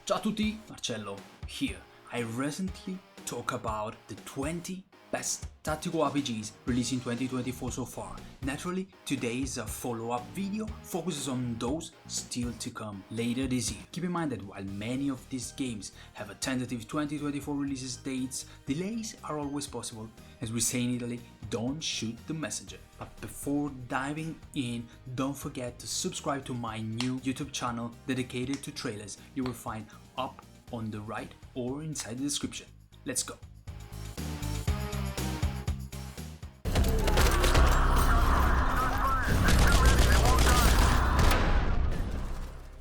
Ciao a tutti, Marcello here. I recently talked about the 20 best tactical RPGs released in 2024 so far. Naturally, today's follow-up video focuses on those still to come later this year. Keep in mind that while many of these games have a tentative 2024 release dates, delays are always possible. As we say in Italy, don't shoot the messenger. But before diving in, don't forget to subscribe to my new YouTube channel dedicated to trailers. You will find up on the right or inside the description. Let's go.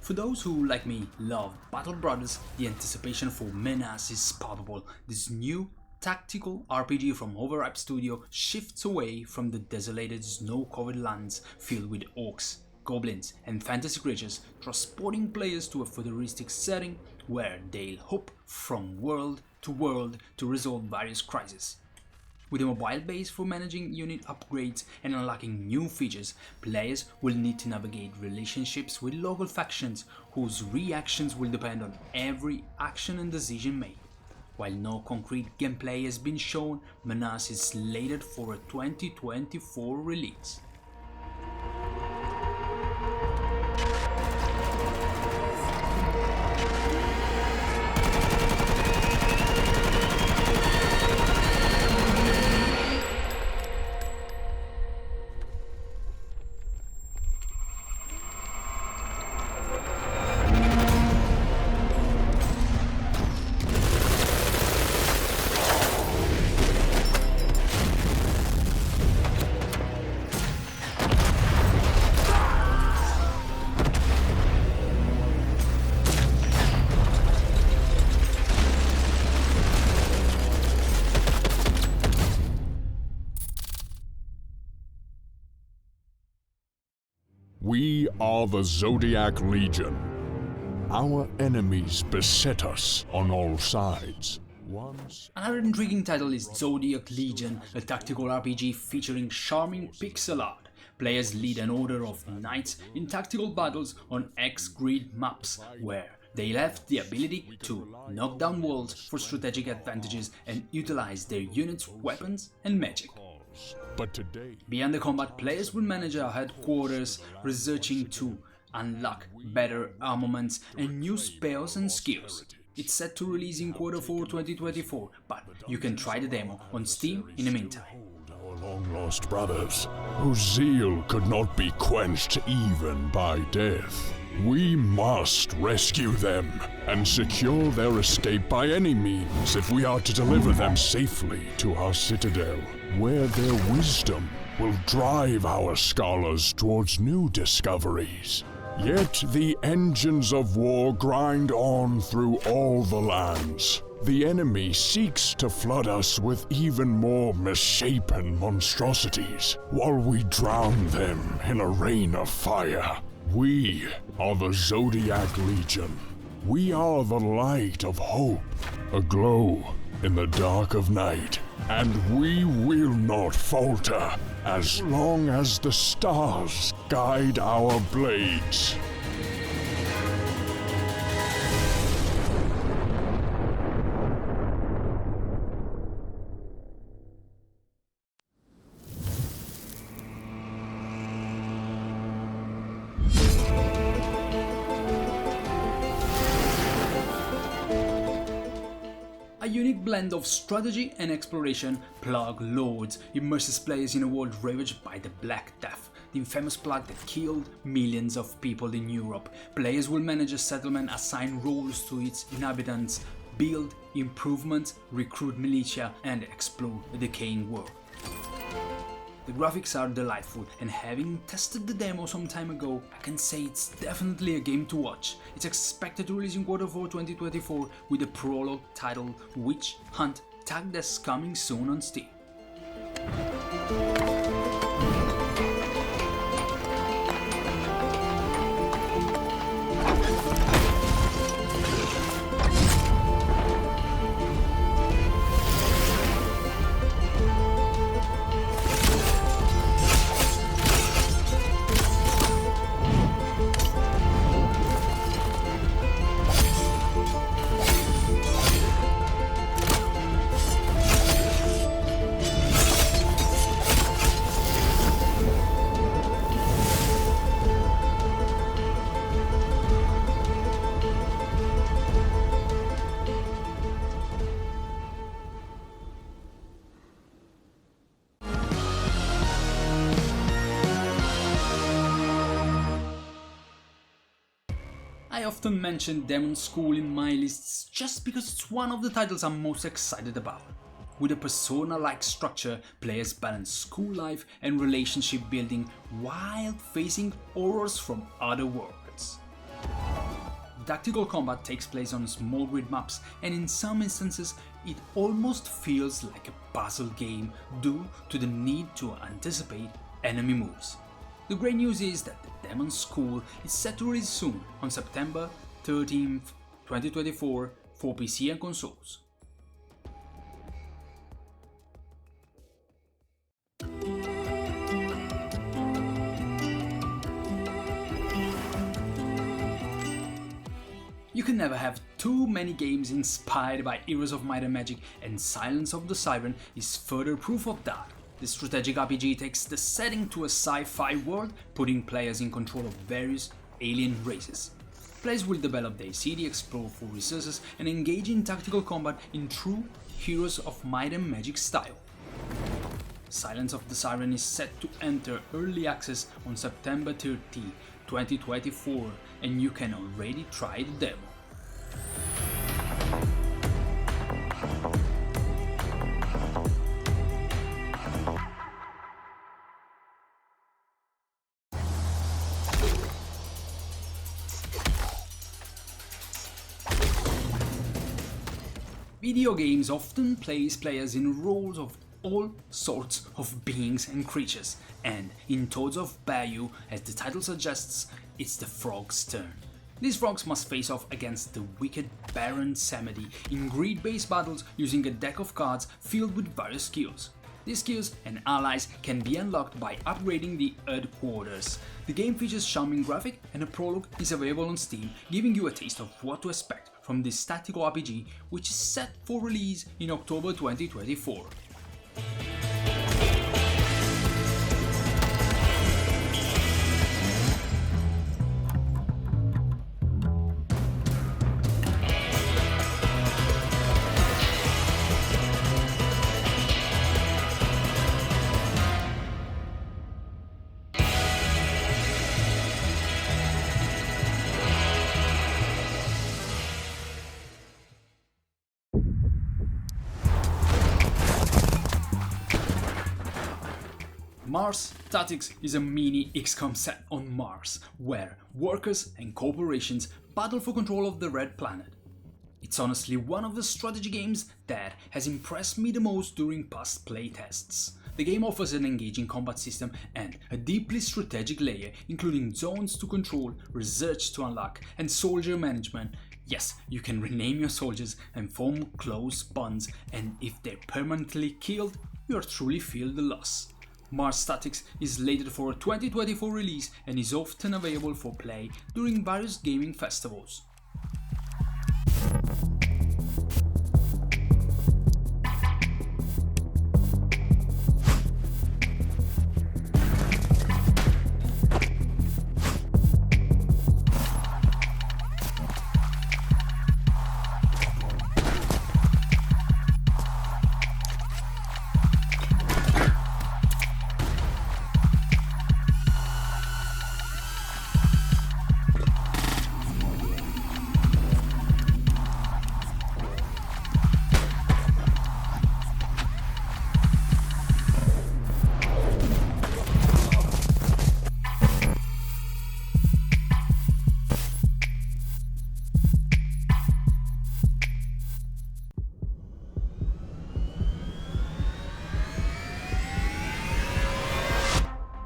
For those who, like me, love Battle Brothers, the anticipation for MENACE is palpable. This new tactical RPG from Overripe Studio shifts away from the desolated snow-covered lands filled with orcs, goblins and fantasy creatures, transporting players to a futuristic setting where they'll hop from world to resolve various crises. With a mobile base for managing unit upgrades and unlocking new features, players will need to navigate relationships with local factions whose reactions will depend on every action and decision made. While no concrete gameplay has been shown, MENACE is slated for a 2024 release. We are the Zodiac Legion. Our enemies beset us on all sides. Another intriguing title is Zodiac Legion, a tactical RPG featuring charming pixel art. Players lead an order of knights in tactical battles on X-grid maps, where they'll have the ability to knock down walls for strategic advantages and utilize their units' weapons and magic. But today, beyond the combat, players will manage our headquarters, researching to unlock better armaments and new spells and skills. It's set to release in Q4 2024, but you can try the demo on Steam in the meantime. our long-lost brothers, whose zeal could not be quenched even by death. We must rescue them and secure their escape by any means if we are to deliver them safely to our citadel, where their wisdom will drive our scholars towards new discoveries. Yet the engines of war grind on through all the lands. The enemy seeks to flood us with even more misshapen monstrosities, while we drown them in a rain of fire. We are the Zodiac Legion. We are the light of hope, a glow in the dark of night. And we will not falter as long as the stars guide our blades. A unique blend of strategy and exploration, Plague Lords immerses players in a world ravaged by the Black Death, the infamous plague that killed millions of people in Europe. Players will manage a settlement, assign roles to its inhabitants, build improvements, recruit militia, and explore a decaying world. The graphics are delightful, and having tested the demo some time ago, I can say it's definitely a game to watch. It's expected to release in Q4 2024 with a prologue titled Witch Hunt, tagged as coming soon on Steam. I often mention Demonschool in my lists just because it's one of the titles I'm most excited about. With a persona-like structure, players balance school life and relationship building while facing horrors from other worlds. Tactical combat takes place on small grid maps, and in some instances it almost feels like a puzzle game due to the need to anticipate enemy moves. The great news is that the Demonschool is set to release soon on September 13th, 2024 for PC and consoles. You can never have too many games inspired by Heroes of Might and Magic, and Silence of the Siren is further proof of that. The strategic RPG takes the setting to a sci-fi world, putting players in control of various alien races. Players will develop their city, explore for resources, and engage in tactical combat in true Heroes of Might and Magic style. Silence of the Siren is set to enter early access on September 30, 2024, and you can already try the demo. Video games often place players in roles of all sorts of beings and creatures, and in Toads of Bayou, as the title suggests, it's the frogs' turn. These frogs must face off against the wicked Baron Samedi in greed-based battles using a deck of cards filled with various skills. These skills and allies can be unlocked by upgrading the headquarters. The game features charming graphic, and a prologue is available on Steam, giving you a taste of what to expect from this tactical RPG, which is set for release in October 2024. Mars Tactics is a mini XCOM set on Mars, where workers and corporations battle for control of the Red Planet. It's honestly one of the strategy games that has impressed me the most during past playtests. The game offers an engaging combat system and a deeply strategic layer, including zones to control, research to unlock, and soldier management. Yes, you can rename your soldiers and form close bonds, and if they're permanently killed, you truly feel the loss. Mars Tactics is slated for a 2024 release and is often available for play during various gaming festivals.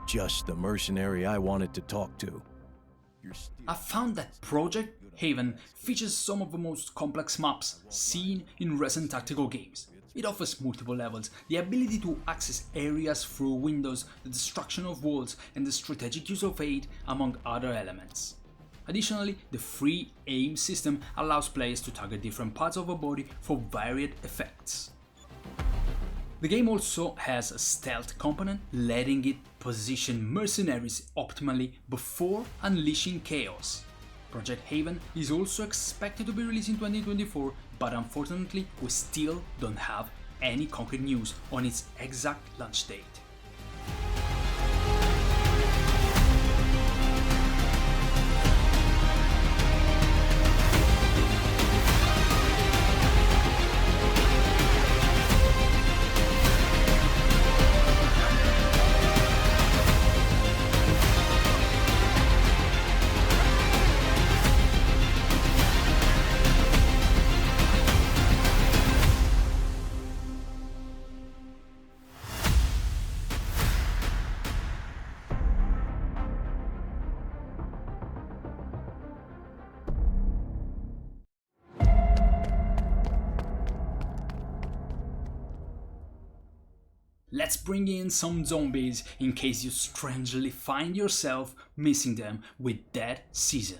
Just the mercenary I wanted to talk to. I found that Project Haven features some of the most complex maps seen in recent tactical games. It offers multiple levels, the ability to access areas through windows, the destruction of walls, and the strategic use of aid, among other elements. Additionally, the free aim system allows players to target different parts of a body for varied effects. The game also has a stealth component, letting it position mercenaries optimally before unleashing chaos. Project Haven is also expected to be released in 2024, but unfortunately we still don't have any concrete news on its exact launch date. let's bring in some zombies in case you strangely find yourself missing them with Dead Season.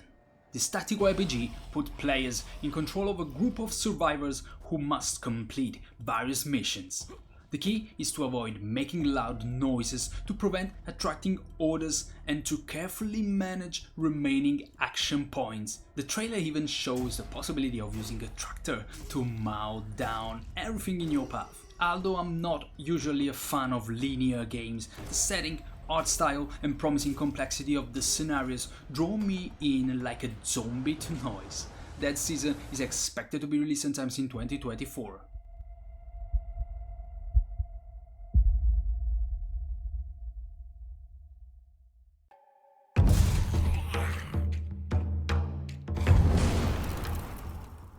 This tactical RPG put players in control of a group of survivors who must complete various missions. The key is to avoid making loud noises to prevent attracting orders and to carefully manage remaining action points. The trailer even shows the possibility of using a tractor to mow down everything in your path. Although I'm not usually a fan of linear games, the setting, art style and promising complexity of the scenarios draw me in like a zombie to noise. Dead Season is expected to be released sometime in 2024.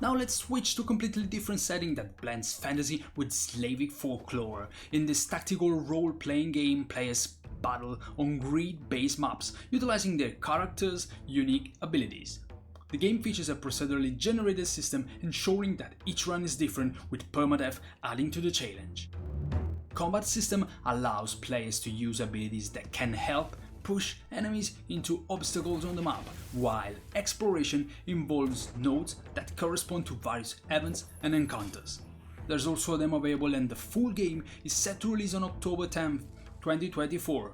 Now let's switch to a completely different setting that blends fantasy with Slavic folklore. In this tactical role-playing game, players battle on grid-based maps, utilizing their characters' unique abilities. The game features a procedurally generated system ensuring that each run is different, with permadeath adding to the challenge. Combat system allows players to use abilities that can help push enemies into obstacles on the map, while exploration involves nodes that correspond to various events and encounters. There's also a demo available and the full game is set to release on October 10th, 2024.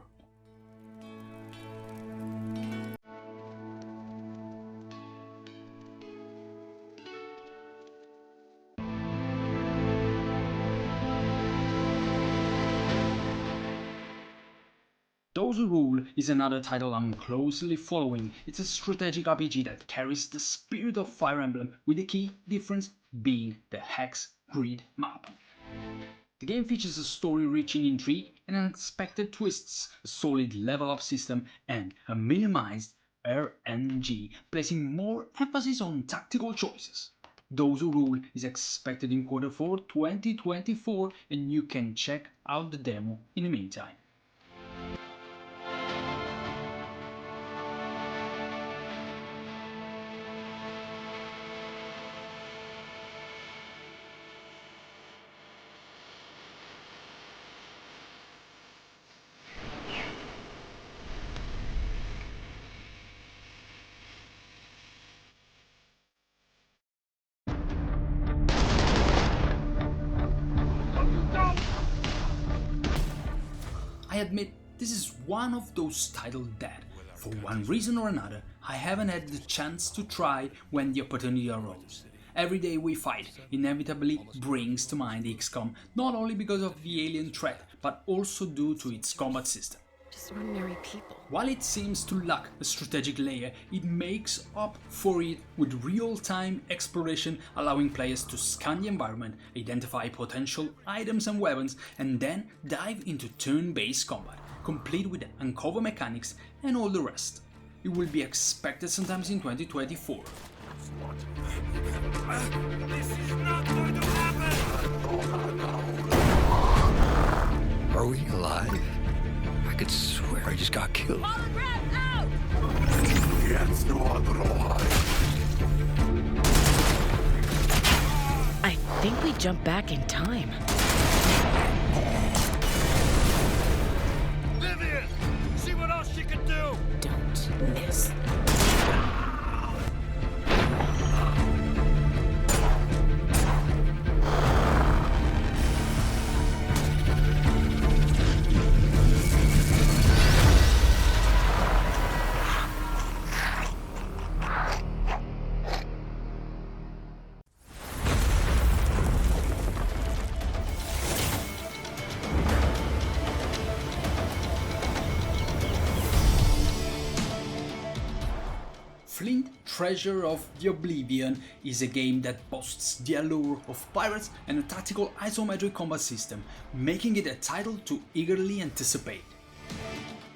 Those Who Rule is another title I'm closely following. It's a strategic RPG that carries the spirit of Fire Emblem, with the key difference being the hex grid map. The game features a story-rich intrigue and unexpected twists, a solid level-up system and a minimized RNG, placing more emphasis on tactical choices. Those Who Rule is expected in Q4 2024 and you can check out the demo in the meantime. I admit, this is one of those titles that, for one reason or another, I haven't had the chance to try when the opportunity arose. Every Day We Fight inevitably brings to mind XCOM, not only because of the alien threat, but also due to its combat system. Just ordinary people. While it seems to lack a strategic layer, it makes up for it with real-time exploration, allowing players to scan the environment, identify potential items and weapons, and then dive into turn-based combat, complete with uncover mechanics and all the rest. It will be expected sometimes in 2024. This is not going to happen! Are we alive? I could swear I just got killed. Holograph out! I think we jumped back in time. Vivian! See what else she can do! Don't miss. Flint, Treasure of the Oblivion is a game that boasts the allure of pirates and a tactical isometric combat system, making it a title to eagerly anticipate.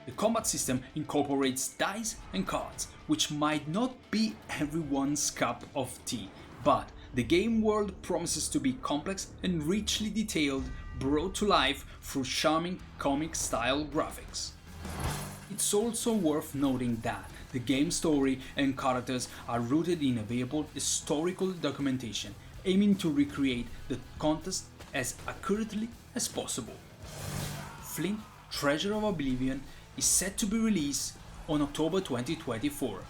The combat system incorporates dice and cards, which might not be everyone's cup of tea, but the game world promises to be complex and richly detailed, brought to life through charming comic-style graphics. It's also worth noting that the game's story and characters are rooted in available historical documentation, aiming to recreate the context as accurately as possible. Flint, Treasure of Oblivion is set to be released on October 2024.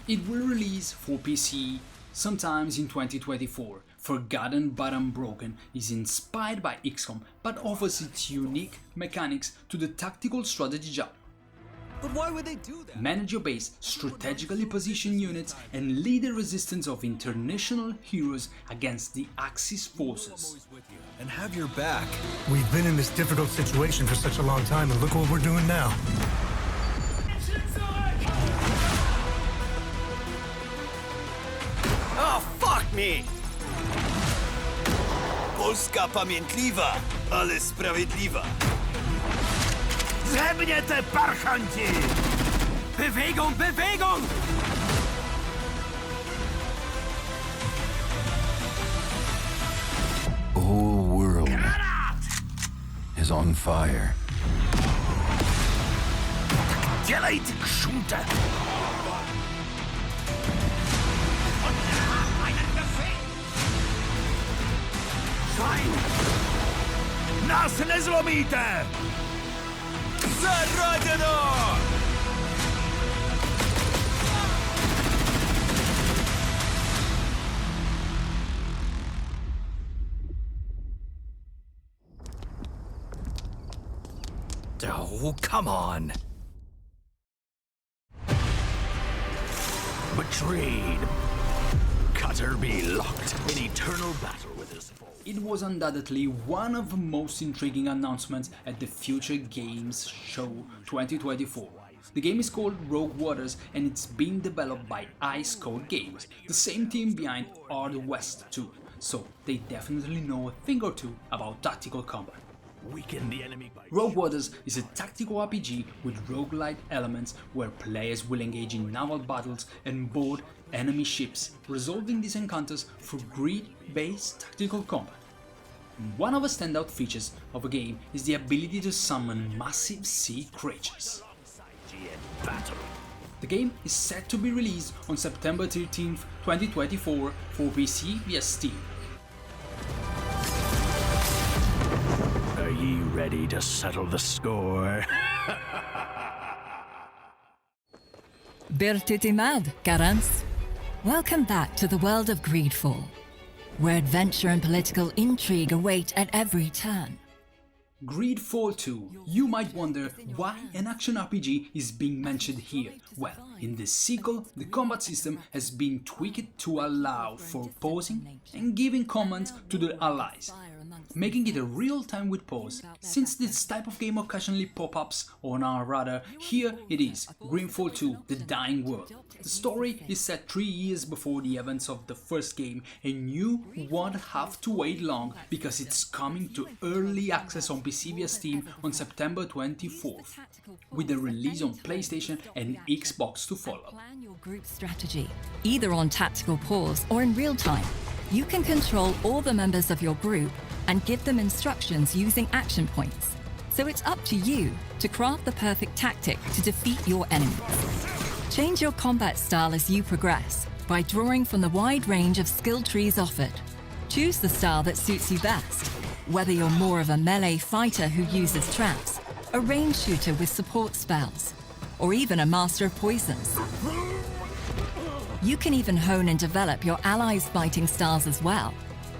It will release for PC sometimes in 2024. Forgotten But Unbroken is inspired by XCOM but offers its unique mechanics to the tactical strategy genre. But why would they do that? Manage your base, strategically position units, and lead the resistance of international heroes against the Axis forces. And have your back. We've been in this difficult situation for such a long time, and look what we're doing now. Oh, fuck me! Polska pamiętliwa, ale sprawiedliwa. Ze mnie te parchanci! Bewegung, Bewegung! The whole world is on fire. Dzielej ty krzunte! Nas nie złomite! Zaradeno! Oh, come on! Betrayed. Cutter be locked in eternal battle with his foe. It was undoubtedly one of the most intriguing announcements at the Future Games Show 2024. The game is called Rogue Waters and it's being developed by Ice Code Games, the same team behind Ard West 2, so they definitely know a thing or two about tactical combat. Weaken the enemy by Rogue Waters is a tactical RPG with roguelite elements where players will engage in naval battles and board enemy ships, resolving these encounters through grid-based tactical combat. One of the standout features of the game is the ability to summon massive sea creatures. The game is set to be released on September 13th, 2024 for PC via Steam. Are ye ready to settle the score? Bertitimad, Karans. Welcome back to the world of Greedfall, where adventure and political intrigue await at every turn. Greedfall 2. You might wonder why an action RPG is being mentioned here. Well, in this sequel, the combat system has been tweaked to allow for pausing and giving commands to the allies, making it a real-time with pause. Since this type of game occasionally pop-ups on our radar, here it is, Greedfall 2, The Dying World. The story is set 3 years before the events of the first game, and you won't have to wait long because it's coming to early access on PC via Steam on September 24th, with the release on PlayStation and Xbox to follow. Plan your group strategy, either on tactical pause or in real time. You can control all the members of your group and give them instructions using action points. So it's up to you to craft the perfect tactic to defeat your enemies. Change your combat style as you progress by drawing from the wide range of skill trees offered. Choose the style that suits you best, whether you're more of a melee fighter who uses traps, a range shooter with support spells, or even a master of poisons. You can even hone and develop your allies' fighting styles as well.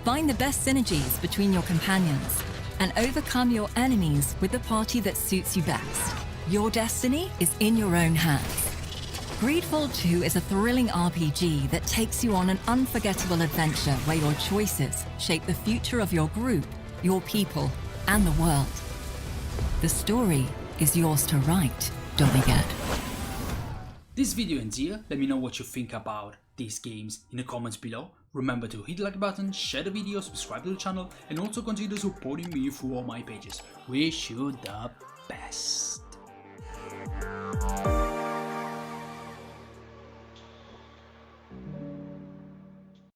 Find the best synergies between your companions and overcome your enemies with the party that suits you best. Your destiny is in your own hands. Greedfall 2 is a thrilling RPG that takes you on an unforgettable adventure where your choices shape the future of your group, your people, and the world. The story is yours to write, Domigad. This video ends here. Let me know what you think about these games in the comments below. Remember to hit the like button, share the video, subscribe to the channel, and also consider supporting me through all my pages. Wish you the best.